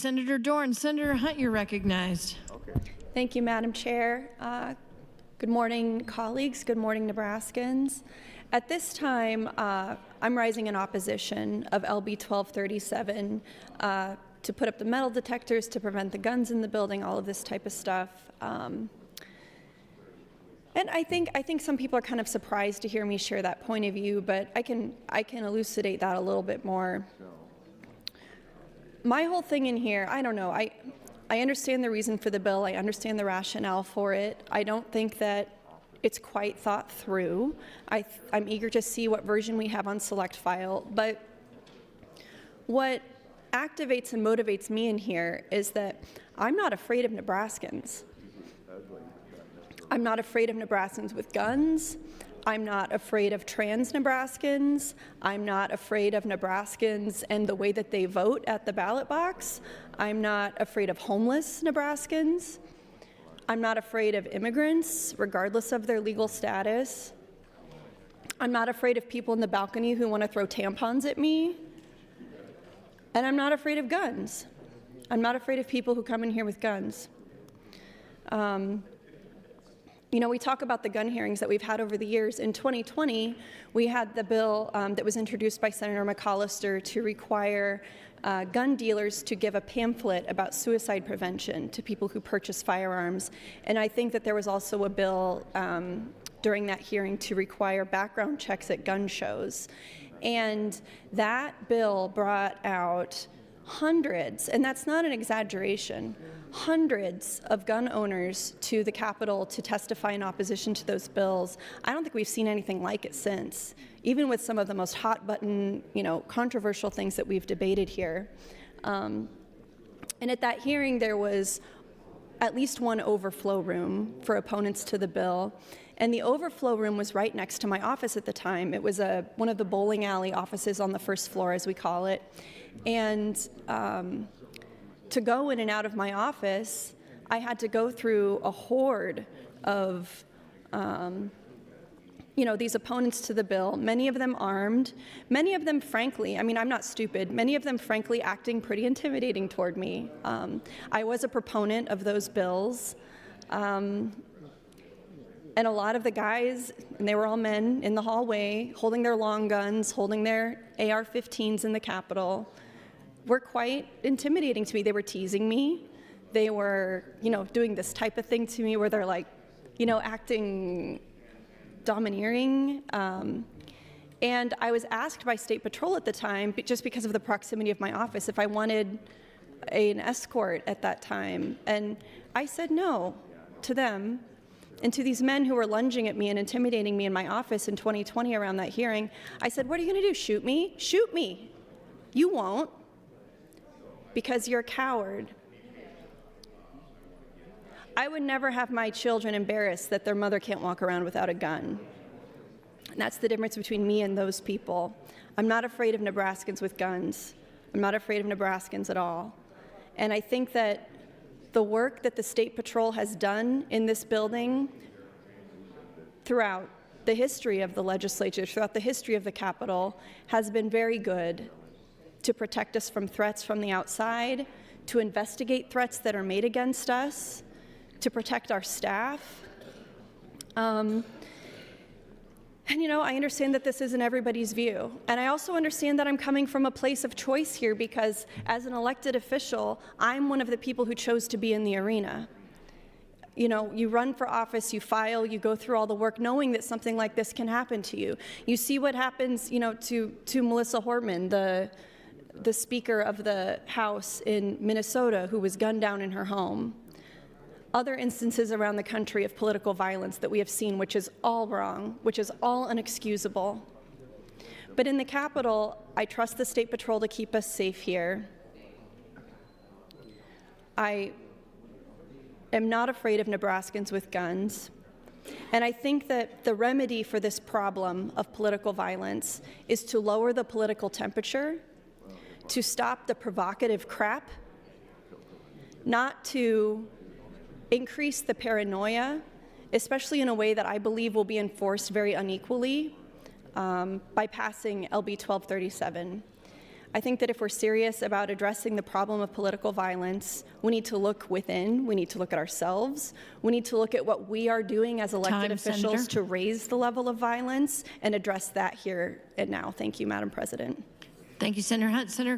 Senator Dorn. Senator Hunt, you're recognized. Thank you, Madam Chair. Good morning, colleagues. Good morning, Nebraskans. At this time, I'm rising in opposition of LB1237 to put up the metal detectors, to prevent the guns in the building, all of this type of stuff. And I think some people are kind of surprised to hear me share that point of view, but I can elucidate that a little bit more. My whole thing in here, I don't know. I understand the reason for the bill. I understand the rationale for it. I don't think that it's quite thought through. I'm eager to see what version we have on select file. But what activates and motivates me in here is that I'm not afraid of Nebraskans. I'm not afraid of Nebraskans with guns. I'm not afraid of trans Nebraskans. I'm not afraid of Nebraskans and the way that they vote at the ballot box. I'm not afraid of homeless Nebraskans. I'm not afraid of immigrants, regardless of their legal status. I'm not afraid of people in the balcony who want to throw tampons at me. And I'm not afraid of guns. I'm not afraid of people who come in here with guns. You know, we talk about the gun hearings that we've had over the years. In 2020, we had the bill that was introduced by Senator McCollister to require gun dealers to give a pamphlet about suicide prevention to people who purchase firearms. And I think that there was also a bill during that hearing to require background checks at gun shows. And that bill brought out hundreds, and that's not an exaggeration, hundreds of gun owners to the Capitol to testify in opposition to those bills. I don't think we've seen anything like it since, even with some of the most hot button, controversial things that we've debated here. And at that hearing, there was at least one overflow room for opponents to the bill. And the overflow room was right next to my office at the time. It was one of the bowling alley offices on the first floor, as we call it. And to go in and out of my office, I had to go through a horde of, these opponents to the bill, many of them armed, many of them, frankly, I'm not stupid, many of them, frankly, acting pretty intimidating toward me. I was a proponent of those bills. And a lot of the guys, and they were all men in the hallway, holding their long guns, holding their AR-15s in the Capitol, were quite intimidating to me. They were teasing me. They were, doing this type of thing to me where they're like, acting domineering. And I was asked by State Patrol at the time, just because of the proximity of my office, if I wanted an escort at that time. And I said no to them. And to these men who were lunging at me and intimidating me in my office in 2020 around that hearing, I said, what are you going to do, shoot me? Shoot me. You won't, because you're a coward. I would never have my children embarrassed that their mother can't walk around without a gun. And that's the difference between me and those people. I'm not afraid of Nebraskans with guns. I'm not afraid of Nebraskans at all. And I think that the work that the State Patrol has done in this building throughout the history of the legislature, throughout the history of the Capitol, has been very good to protect us from threats from the outside, to investigate threats that are made against us, to protect our staff. And I understand that this isn't everybody's view. And I also understand that I'm coming from a place of choice here because as an elected official, I'm one of the people who chose to be in the arena. You run for office, you file, you go through all the work knowing that something like this can happen to you. You see what happens, to Melissa Hortman, the Speaker of the House in Minnesota, who was gunned down in her home. Other instances around the country of political violence that we have seen, which is all wrong, which is all inexcusable. But in the Capitol, I trust the State Patrol to keep us safe here. I am not afraid of Nebraskans with guns. And I think that the remedy for this problem of political violence is to lower the political temperature, to stop the provocative crap, not to increase the paranoia, especially in a way that I believe will be enforced very unequally by passing LB 1237. I think that if we're serious about addressing the problem of political violence, we need to look within, we need to look at ourselves, we need to look at what we are doing as elected Time, officials Senator. to raise the level of violence and address that here and now. Thank you, Madam President. Thank you, Senator Hunt. Senator